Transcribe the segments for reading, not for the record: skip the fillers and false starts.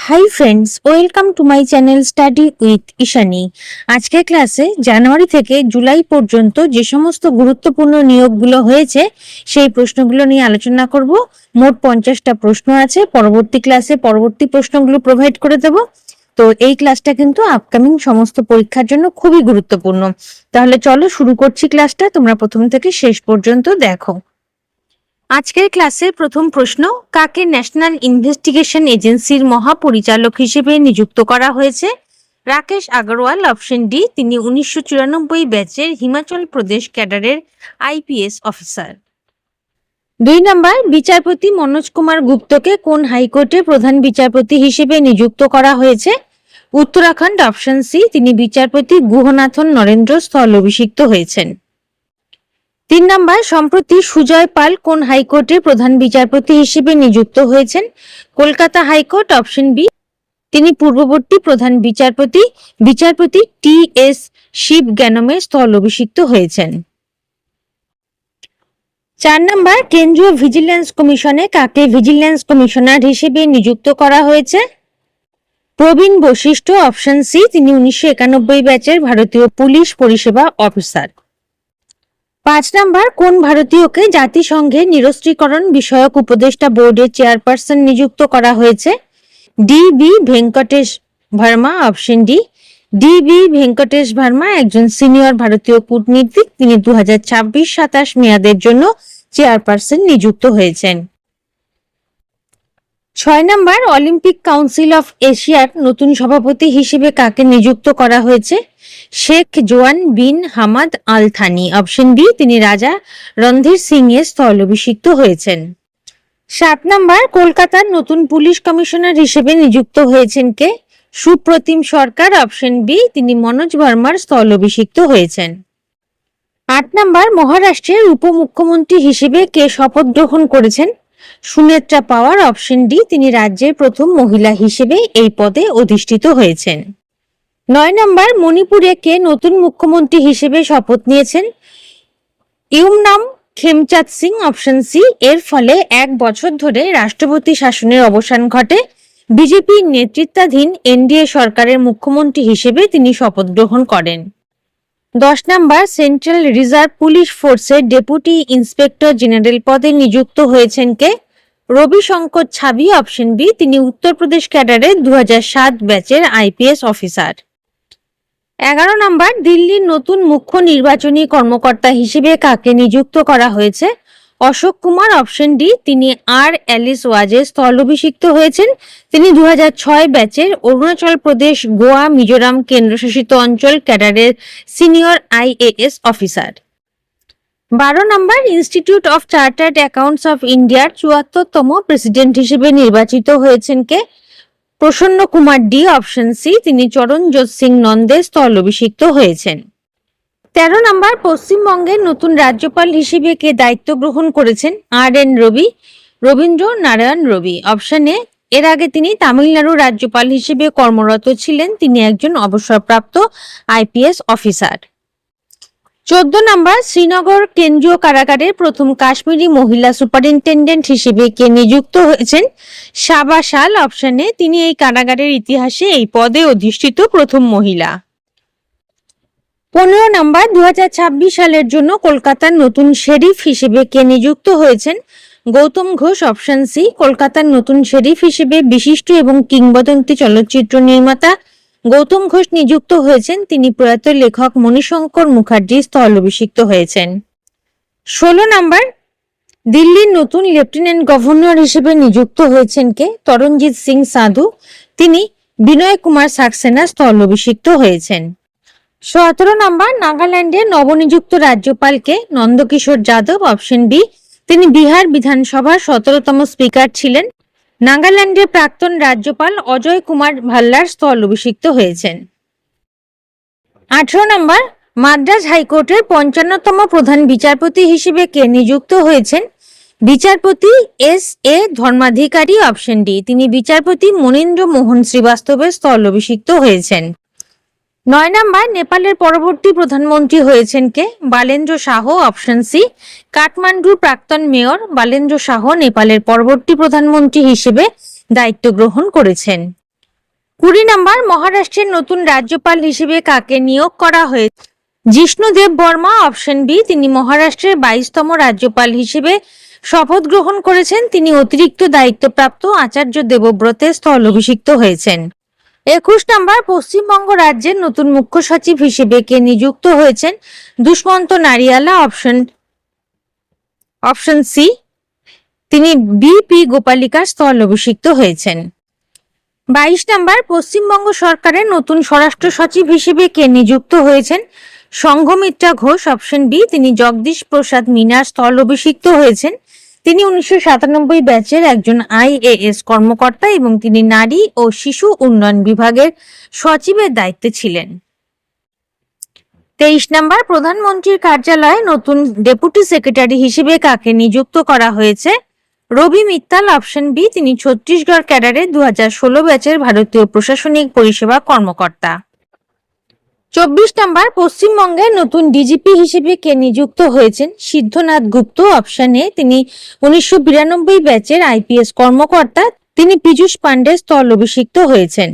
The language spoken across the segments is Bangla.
Hi friends, welcome to my channel study with Ishani. আজকের ক্লাসে জানুয়ারি থেকে জুলাই পর্যন্ত যে সমস্ত গুরুত্বপূর্ণ নিয়োগগুলো হয়েছে সেই প্রশ্নগুলো নিয়ে আলোচনা করব। মোট 50টা প্রশ্ন আছে। পরবর্তী ক্লাসে পরবর্তী প্রশ্নগুলো প্রোভাইড করে দেব। তো এই ক্লাসটা কিন্তু আপকামিং সমস্ত পরীক্ষার জন্য খুবই গুরুত্বপূর্ণ। তাহলে চলো শুরু করছি ক্লাসটা, তোমরা প্রথম থেকে শেষ পর্যন্ত দেখো। আজকের ক্লাসের প্রথম প্রশ্ন, কাকে ন্যাশনাল ইনভেস্টিগেশন এজেন্সির মহাপরিচালক হিসেবে নিযুক্ত করা হয়েছে? রাকেশ আগরওয়াল, অপশন ডি, তিনি 1994 ব্যাচের হিমাচল প্রদেশ ক্যাডারের আইপিএস অফিসার। 2 নম্বর, বিচারপতি মনোজ কুমার গুপ্তকে কোন হাইকোর্টে প্রধান বিচারপতি হিসেবে নিযুক্ত করা হয়েছে? উত্তরাখণ্ড, অপশন সি, তিনি বিচারপতি গুহনাথন নরেন্দ্র স্থল অভিষিক্ত হয়েছেন। 3 নম্বর, সম্প্রতি সুজয় পাল কোন হাইকোর্টে প্রধান বিচারপতি হিসেবে নিযুক্ত হয়েছেন? কলকাতা হাইকোর্ট, অপশন বি, তিনি পূর্ববর্তী প্রধান বিচারপতি টি এস শিব জ্ঞানমের স্থল অভিষিক্ত হয়েছেন। 4 নম্বর, কেন্দ্রীয় ভিজিল্যান্স কমিশনে কাকে ভিজিল্যান্স কমিশনার হিসেবে নিযুক্ত করা হয়েছে? প্রবীণ বশিষ্ঠ, অপশন সি, তিনি 1991 ব্যাচের ভারতীয় পুলিশ পরিষেবা অফিসার। 5 নম্বর, কোন ভারতীয়কে জাতিসংঘের নিরস্ত্রীকরণ বিষয়ক উপদেষ্টা বোর্ডের চেয়ারপারসন নিযুক্ত করা হয়েছে? D B Venkatesh Varma, option D, D B Venkatesh Varma একজন সিনিয়র ভারতীয় কূটনীতিক, তিনি 2026-27 মেয়াদের জন্য চেয়ারপারসন নিযুক্ত হয়েছেন। 6 নম্বর, অলিম্পিক কাউন্সিল অফ এশিয়ার নতুন সভাপতি হিসেবে কাকে নিযুক্ত করা হয়েছে? Sheikh Joaan bin Hamad Al Thani, option B, তিনি রাজা রণধীর সিং এর স্থল অভিষিক্ত হয়েছেন। 7 নম্বর, কলকাতার নতুন পুলিশ কমিশনার হিসেবে নিযুক্ত হয়েছেন কে? সুপ্রতিম সরকার, অপশন বি, তিনি মনোজ ভার্মার স্থল অভিষিক্ত হয়েছেন। 8 নম্বর, মহারাষ্ট্রের উপমুখ্যমন্ত্রী হিসেবে কে শপথ গ্রহণ করেছেন? সুনেত্রা পাওয়ার, অপশন ডি, তিনি রাজ্যের প্রথম মহিলা হিসেবে এই পদে অধিষ্ঠিত হয়েছেন। 9 নম্বর, মণিপুরে কে নতুন মুখ্যমন্ত্রী হিসেবে শপথ নিয়েছেন? ইউমনাম খেমচাঁদ সিং, অপশন সি, এর ফলে 1 বছর ধরে রাষ্ট্রপতি শাসনের অবসান ঘটে। বিজেপি নেতৃত্বাধীন এনডিএ সরকারের মুখ্যমন্ত্রী হিসেবে তিনি শপথ গ্রহণ করেন। 10 নম্বর, সেন্ট্রাল রিজার্ভ পুলিশ ফোর্সের ডেপুটি ইন্সপেক্টর জেনারেল পদে নিযুক্ত হয়েছেন কে? রবিশঙ্কর ছাবি, অপশন বি, তিনি উত্তরপ্রদেশ ক্যাডারের 2007 ব্যাচের আইপিএস অফিসার। 11 নম্বর, দিল্লির নতুন মুখ্য নির্বাচনী কর্মকর্তা হিসেবে কাকে নিযুক্ত করা হয়েছে? অশোক কুমার, অপশন ডি, তিনি আর অ্যালিস ওয়াজের স্থল অভিষিক্ত হয়েছেন, তিনি 2006 ব্যাচের অরুণাচল প্রদেশ, গোয়া, মিজোরাম কেন্দ্রশাসিত অঞ্চল ক্যাডারের সিনিয়র আইএএস অফিসার। 12 নম্বর, institute of chartered accounts of ইন্ডিয়ার 74তম প্রেসিডেন্ট হিসেবে নির্বাচিত হয়েছেন কে? প্রসন্ন কুমার ডি, অপশন সি, তিনি চরণজোৎ সিং নন্দের স্থল অভিষিক্ত হয়েছেন। 13 নম্বর, পশ্চিমবঙ্গের নতুন রাজ্যপাল হিসেবে কে দায়িত্ব গ্রহণ করেছেন? R N Ravi, Rabindra Narayan Ravi, option A, এর আগে তিনি তামিলনাড়ু রাজ্যপাল হিসেবে কর্মরত ছিলেন, তিনি একজন অবসরপ্রাপ্ত আইপিএস অফিসার। 14 নম্বর, শ্রীনগর কেন্দ্রীয় কারাগারের প্রথম কাশ্মীরি মহিলা সুপারিনটেন্ডেন্ট হিসেবে কে নিযুক্ত হয়েছেন? সাবা শাল, অপশন এ, তিনি এই কারাগারের ইতিহাসে এই পদে অধিষ্ঠিত প্রথম মহিলা। 15 নম্বর, 2026 সালের জন্য কলকাতার নতুন শেরিফ হিসেবে কে নিযুক্ত হয়েছেন? গৌতম ঘোষ, অপশন সি, কলকাতার নতুন শেরিফ হিসেবে বিশিষ্ট এবং কিংবদন্তি চলচ্চিত্র নির্মাতা গৌতম ঘোষ নিযুক্ত হয়েছেন, তিনি প্রয়াত লেখক মণিশঙ্কর মুখার্জির স্থল অভিষিক্ত হয়েছেন। 16 নম্বর, দিল্লির নতুন লেফটেন্যান্ট গভর্নর হিসেবে নিযুক্ত হয়েছেন কে? তরণজিৎ সিং সাধু, তিনি বিনয় কুমার সাক্সেনা স্থল অভিষিক্ত হয়েছেন। 17 নম্বর, নাগাল্যান্ডের নবনিযুক্ত রাজ্যপাল কে? নন্দকিশোর যাদব, অপশন বি, তিনি বিহার বিধানসভার 17তম স্পিকার ছিলেন। নাগাল্যান্ডের প্রাক্তন রাজ্যপাল অজয় কুমার ভাল্লার স্থল অভিষিক্ত হয়েছেন। 18 নম্বর, মাদ্রাজ হাইকোর্টের 55তম প্রধান বিচারপতি হিসেবে কে নিযুক্ত হয়েছেন? বিচারপতি এস এ ধর্মাধিকারী, অপশন ডি, তিনি বিচারপতি মনীন্দ্র মোহন শ্রীবাস্তবের স্থল অভিষিক্ত হয়েছেন। 9 নম্বর, নেপালের পরবর্তী প্রধানমন্ত্রী হয়েছেন কে? বালেন্দ্র শাহ, অপশন সি, কাঠমান্ডুর প্রাক্তন মেয়র বালেন্দ্র শাহ নেপালের পরবর্তী প্রধানমন্ত্রী হিসেবে দায়িত্ব গ্রহণ করেছেন। 20 নম্বর, মহারাষ্ট্রের নতুন রাজ্যপাল হিসেবে কাকে নিয়োগ করা হয়েছে? জিষ্ণুদেব বর্মা। অপশন বি, তিনি মহারাষ্ট্রের 22তম রাজ্যপাল হিসেবে শপথ গ্রহণ করেছেন। তিনি অতিরিক্ত দায়িত্বপ্রাপ্ত আচার্য দেবব্রতের স্থলাভিষিক্ত হয়েছেন। 21 নম্বর, পশ্চিমবঙ্গ রাজ্যের নতুন মুখ্য সচিব হিসেবে কে নিযুক্ত হয়েছেন? দুষ্মন্ত নারিয়ালা। অপশন সি, তিনি বিপি গোপালিকার স্থলাভিষিক্ত হয়েছেন। 22 নম্বর, পশ্চিমবঙ্গ সরকারের নতুন স্বরাষ্ট্র সচিব হিসেবে কে নিযুক্ত হয়েছেন? সংঘমিত্রা ঘোষ। অপশন বি, তিনি জগদীশ প্রসাদ মিনার স্থলাভিষিক্ত হয়েছেন। তিনি 1997 ব্যাচের একজন IAS কর্মকর্তা এবং তিনি নারী ও শিশু উন্নয়ন বিভাগের সচিবের দায়িত্বে ছিলেন। 23 নম্বর, প্রধানমন্ত্রীর কার্যালয়ে নতুন ডেপুটি সেক্রেটারি হিসেবে কাকে নিযুক্ত করা হয়েছে? রবি মিত্তাল। অপশন বি, তিনি ছত্তিশগড় ক্যাডারের 2016 ব্যাচের ভারতীয় প্রশাসনিক পরিষেবা কর্মকর্তা। 24 নম্বর, পশ্চিমবঙ্গের নতুন ডিজিপি হিসেবে কে নিযুক্ত হয়েছেন? সিদ্ধনাথ গুপ্ত। অপশন এ, তিনি 1992 ব্যাচের IPS কর্মকর্তা। তিনি পীযূষ পান্ডের স্থলাভিষিক্ত হয়েছেন।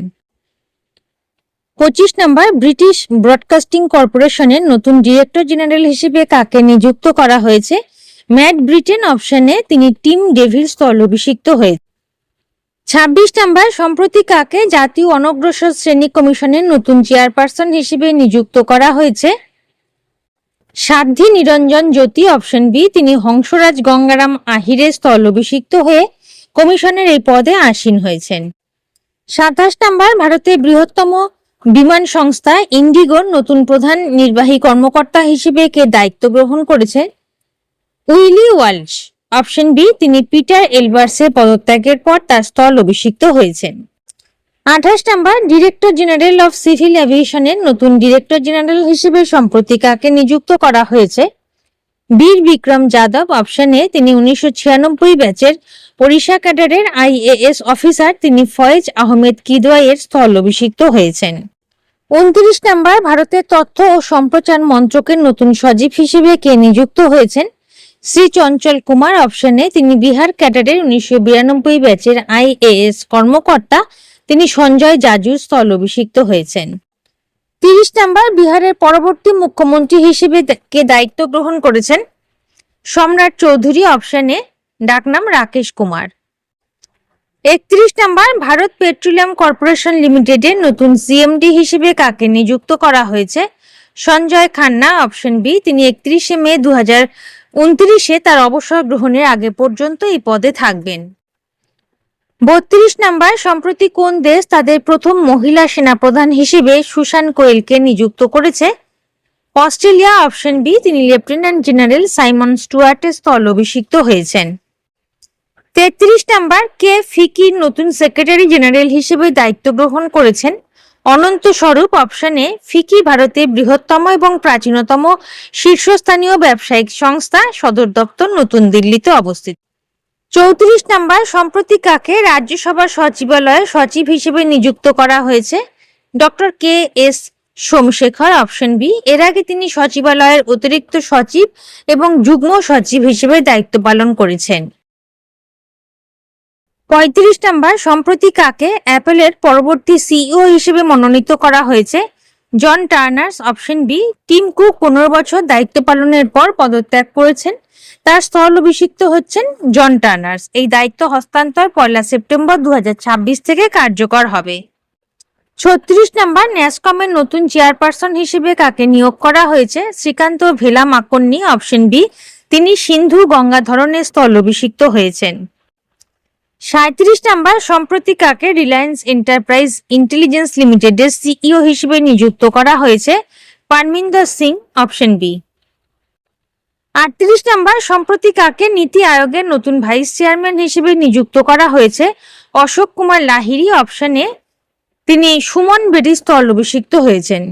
25 নম্বর, ব্রিটিশ ব্রডকাস্টিং কর্পোরেশনের নতুন ডিরেক্টর জেনারেল হিসেবে কাকে নিযুক্ত করা হয়েছে? Mat Britain. অপশন এ, তিনি টিম ডেভিল স্থলাভিষিক্ত হয়েছে। 26 নম্বর, সম্প্রতি কাকে জাতীয় অনগ্রসর শ্রেণী কমিশনের নতুন চেয়ারপারসন হিসেবে নিযুক্ত করা হয়েছে? সাধ্বী নিরঞ্জন জ্যোতি। অপশন বি, তিনি হংসরাজ গঙ্গারাম আহিরের স্থলাভিষিক্ত হয়ে কমিশনের এই পদে আসীন হয়েছেন। 27 নম্বর, ভারতের বৃহত্তম বিমান সংস্থা ইন্ডিগোর নতুন প্রধান নির্বাহী কর্মকর্তা হিসেবে কে দায়িত্ব গ্রহণ করেছে? Willie Walsh. অপশন বি, তিনি পিটার এলবার্সের পদত্যাগের পর তার স্থলাভিষিক্ত হয়েছেন। 28 নম্বর, ডিরেক্টর জেনারেল অফ সিভিল এভিয়েশনের নতুন ডিরেক্টর জেনারেল হিসেবে সম্প্রতি কাকে নিযুক্ত করা হয়েছে? বীর বিক্রম যাদব। অপশন এ, তিনি 1996 ব্যাচের ওড়িশা ক্যাডারের IAS অফিসার। তিনি ফয়েজ আহমেদ কিদওয়াইয়ের স্থলাভিষিক্ত হয়েছেন। 29 নম্বর, ভারতের তথ্য ও সম্প্রচার মন্ত্রকের নতুন সচিব হিসেবে কে নিযুক্ত হয়েছেন? শ্রী চঞ্চল কুমার। অপশন এ, তিনি বিহার ক্যাডারের 1992 ব্যাচের IAS কর্মকর্তা। তিনি সঞ্জয় জাজুর স্থলাভিষিক্ত হয়েছেন। 30 নম্বর, বিহারের পরবর্তী মুখ্যমন্ত্রী হিসেবে কে দায়িত্ব গ্রহণ করেছেন? সম্রাট চৌধুরী। অপশন এ, ডাকনাম রাকেশ কুমার। 31 নম্বর, ভারত পেট্রোলিয়াম কর্পোরেশন লিমিটেডের নতুন CMD হিসেবে কাকে নিযুক্ত করা হয়েছে? সঞ্জয় খান্না। অপশন বি, তিনি 31 মে 2029 তার অবসর গ্রহণের আগে পর্যন্ত এই পদে থাকবেন। 32 নম্বর, সম্প্রতি কোন দেশ তাদের প্রথম মহিলা সেনাপ্রধান হিসেবে সুসান কোয়েলকে নিযুক্ত করেছে? অস্ট্রেলিয়া। অপশন বি, তিনি লেফটেন্যান্ট জেনারেল সাইমন স্টুয়ার্টের স্থলাভিষিক্ত হয়েছেন। 33 নম্বর, কে ফিকির নতুন সেক্রেটারি জেনারেল হিসেবে দায়িত্ব গ্রহণ করেছেন? অনন্ত স্বরূপ। অপশন এ, ফিকি ভারতের বৃহত্তম এবং প্রাচীনতম শীর্ষস্থানীয় ব্যবসায়িক সংস্থা। সদর দপ্তর নতুন দিল্লিতে অবস্থিত। 34 নম্বর, সম্প্রতি কাকে রাজ্যসভার সচিবালয়ে সচিব হিসেবে নিযুক্ত করা হয়েছে? Doctor KS Somashekar. Option B, এর আগে তিনি সচিবালয়ের অতিরিক্ত সচিব এবং যুগ্ম সচিব হিসেবে দায়িত্ব পালন করেছেন। 35 নম্বর, সম্প্রতি কাকে অ্যাপলের পরবর্তী CEO হিসেবে মনোনীত করা হয়েছে? John Turners. Option B, Tim Cook 15 বছর দায়িত্ব পালনের পর পদত্যাগ করেছেন। তার স্থলাভিষিক্ত হচ্ছেন জন টার্নার্স। এই দায়িত্ব হস্তান্তর 1 সেপ্টেম্বর 2026 থেকে কার্যকর হবে। 36 নম্বর, ন্যাসকমের নতুন চেয়ারপারসন হিসেবে কাকে নিয়োগ করা হয়েছে? শ্রীকান্ত ভেলা মাকন্নি। অপশন বি, তিনি সিন্ধু গঙ্গাধরনের স্থলাভিষিক্ত হয়েছেন। 37 নম্বর, সম্প্রতি কাকে রিলায়েন্স এন্টারপ্রাইজ ইন্টেলিজেন্স লিমিটেডের CEO হিসেবে নিযুক্ত করা হয়েছে? পারমিন্দর সিং। Option B. 38 নম্বর, সম্প্রতি কাকে নীতি আয়োগের নতুন ভাইস চেয়ারম্যান হিসেবে নিযুক্ত করা হয়েছে? অশোক কুমার লাহিড়ী। অপশন এ, তিনি সুমন বেদি স্থলাভিষিক্ত হয়েছেন।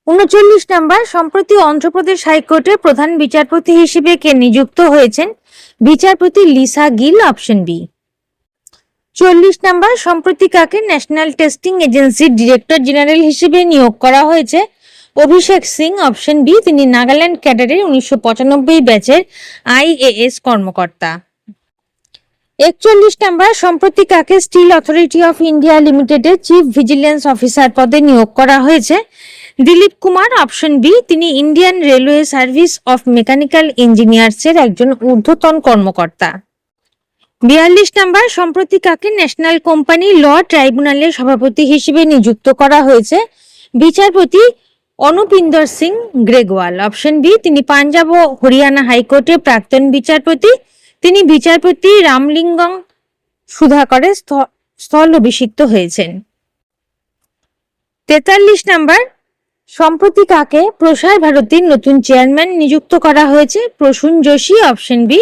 39 নম্বর, সম্প্রতি অন্ধ্রপ্রদেশ হাইকোর্টের প্রধান বিচারপতি হিসেবে কে নিযুক্ত হয়েছেন? বিচারপতি লিসা গিল। Option B. 40 নম্বর, সম্প্রতি কাকে ন্যাশনাল টেস্টিং এজেন্সির ডিরেক্টর জেনারেল হিসেবে নিয়োগ করা হয়েছে? অভিষেক সিং। অপশন বি, তিনি নাগাল্যান্ড ক্যাডারের 1995 ব্যাচের IAS কর্মকর্তা। 41 নাম্বার, সম্প্রতি কাকে স্টিল অথরিটি অফ ইন্ডিয়া লিমিটেডের চিফ ভিজিলেন্স অফিসার পদে নিয়োগ করা হয়েছে? দিলীপ কুমার। অপশন বি, তিনি Indian railway service of mechanical engineers এর একজন ঊর্ধ্বতন কর্মকর্তা। 42 নাম্বার, সম্প্রতি কাকে ন্যাশনাল কোম্পানি ল ট্রাইব্যুনালের সভাপতি হিসেবে নিযুক্ত করা হয়েছে? বিচারপতি অনুপিন্দর সিং গ্রেগওয়াল। অপশন বি, তিনি পাঞ্জাব ও হরিয়ানা হাইকোর্টের প্রাক্তন বিচারপতি। তিনি বিচারপতি রামলিঙ্গম সুধাকরের স্থল অভিষিক্ত হয়েছেন। 43 নাম্বার, সম্প্রতি কাকে প্রসার ভারতীর নতুন চেয়ারম্যান নিযুক্ত করা হয়েছে? প্রসূন যোশী। অপশন বি,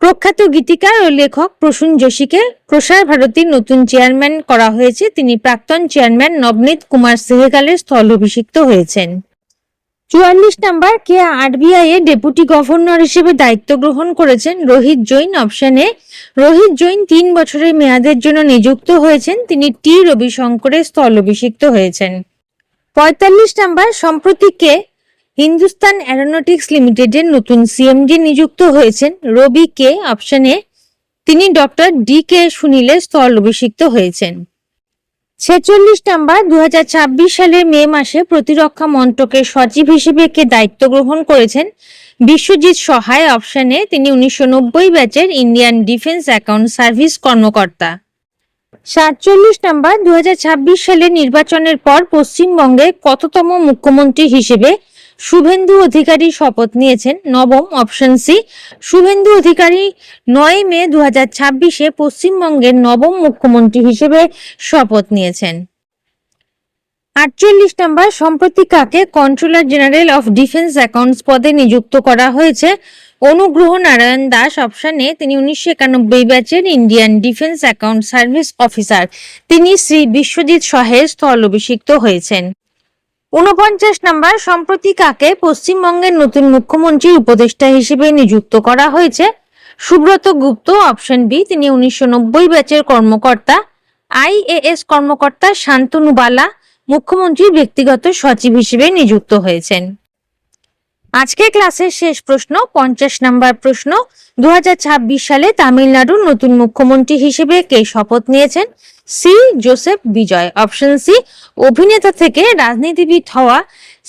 প্রখ্যাত গীতিকার ও লেখক প্রসূন যোশীকে প্রসার ভারতীর নতুন চেয়ারম্যান করা হয়েছে। তিনি প্রাক্তন চেয়ারম্যান নবনীত কুমার সেহগালের স্থল অভিষিক্ত হয়েছেন। 44 নাম্বার, কে আরবিআই এর ডেপুটি গভর্নর হিসেবে দায়িত্ব গ্রহণ করেছেন? রোহিত জৈন। অপশন এ, রোহিত জৈন 3 বছরের মেয়াদের জন্য নিযুক্ত হয়েছেন। তিনি টি রবিশঙ্করের স্থল অভিষিক্ত হয়েছেন। 45 নাম্বার, সম্প্রতি কে হিন্দুস্তান অ্যারোনটিক্স লিমিটেডের নতুন সিএমডি নিযুক্ত হয়েছেন? রবি কে। অপশন এ, তিনি ডক্টর ডি কে সুনীলের স্থল অভিষিক্ত হয়েছেন। 46 নাম্বার, 2026 সালের মে মাসে প্রতিরক্ষা মন্ত্রকের সচিব হিসেবে কে দায়িত্ব গ্রহণ করেছেন? বিশ্বজিৎ সহায়। অপশন এ, তিনি 1990 ব্যাচের ইন্ডিয়ান ডিফেন্স অ্যাকাউন্ট সার্ভিস কর্মকর্তা। 47 নাম্বার, 2026 সালের নির্বাচনের পর পশ্চিমবঙ্গের কততম মুখ্যমন্ত্রী হিসেবে শুভেন্দু অধিকারী শপথ নিয়েছেন? নবম। অপশন সি, শুভেন্দু অধিকারী 9 মে 2026-এ পশ্চিমবঙ্গের নবম মুখ্যমন্ত্রী হিসেবে শপথ নিয়েছেন। 48 নাম্বার, সম্প্রতি কাকে controller general of defence accounts পদে নিযুক্ত করা হয়েছে? অনুগ্রহ নারায়ণ দাস। অপশন এ, তিনি 1991 ব্যাচের Indian defence account service officer. তিনি শ্রী বিশ্বজিৎ সহায়ের স্থল অভিষিক্ত হয়েছেন। 49 নাম্বার, সম্প্রতি কাকে পশ্চিমবঙ্গের নতুন মুখ্যমন্ত্রীর উপদেষ্টা হিসেবে নিযুক্ত করা হয়েছে? সুব্রত গুপ্ত। অপশন বি, তিনি 1990 ব্যাচের কর্মকর্তা। আইএএস কর্মকর্তা শান্তনু বালা মুখ্যমন্ত্রীর ব্যক্তিগত সচিব হিসেবে নিযুক্ত হয়েছেন। আজকের ক্লাসের শেষ প্রশ্ন, 50 নাম্বার প্রশ্ন, 2026 সালে তামিলনাড়ুর নতুন মুখ্যমন্ত্রী হিসেবে কে শপথ নিয়েছেন? সি জোসেফ বিজয়। অপশন সি, অভিনেতা থেকে রাজনীতিবিদ হওয়া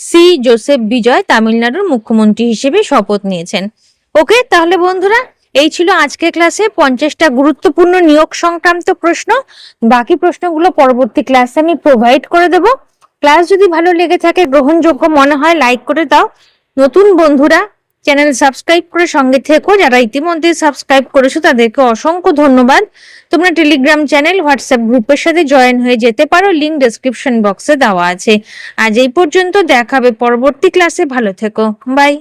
সি জোসেফ বিজয় তামিলনাড়ুর মুখ্যমন্ত্রী হিসেবে শপথ নিয়েছেন। ওকে, তাহলে বন্ধুরা এই ছিল আজকের ক্লাসে 50টা গুরুত্বপূর্ণ নিয়োগ সংক্রান্ত প্রশ্ন। বাকি প্রশ্নগুলো পরবর্তী ক্লাসে আমি প্রোভাইড করে দেব। ক্লাস যদি ভালো লেগে থাকে, গ্রহণযোগ্য মনে হয়, লাইক করে দাও। নতুন বন্ধুরা চ্যানেল সাবস্ক্রাইব করে সঙ্গে থেকো। যারা ইতিমধ্যে সাবস্ক্রাইব করেছো তাদেরকে অসংখ্য ধন্যবাদ। তোমরা টেলিগ্রাম চ্যানেল, হোয়াটসঅ্যাপ গ্রুপের সাথে জয়েন হয়ে যেতে পারো, লিংক ডেসক্রিপশন বক্সে দেওয়া আছে। আজ এই পর্যন্ত, দেখা হবে পরবর্তী ক্লাসে। ভালো থেকো, বাই।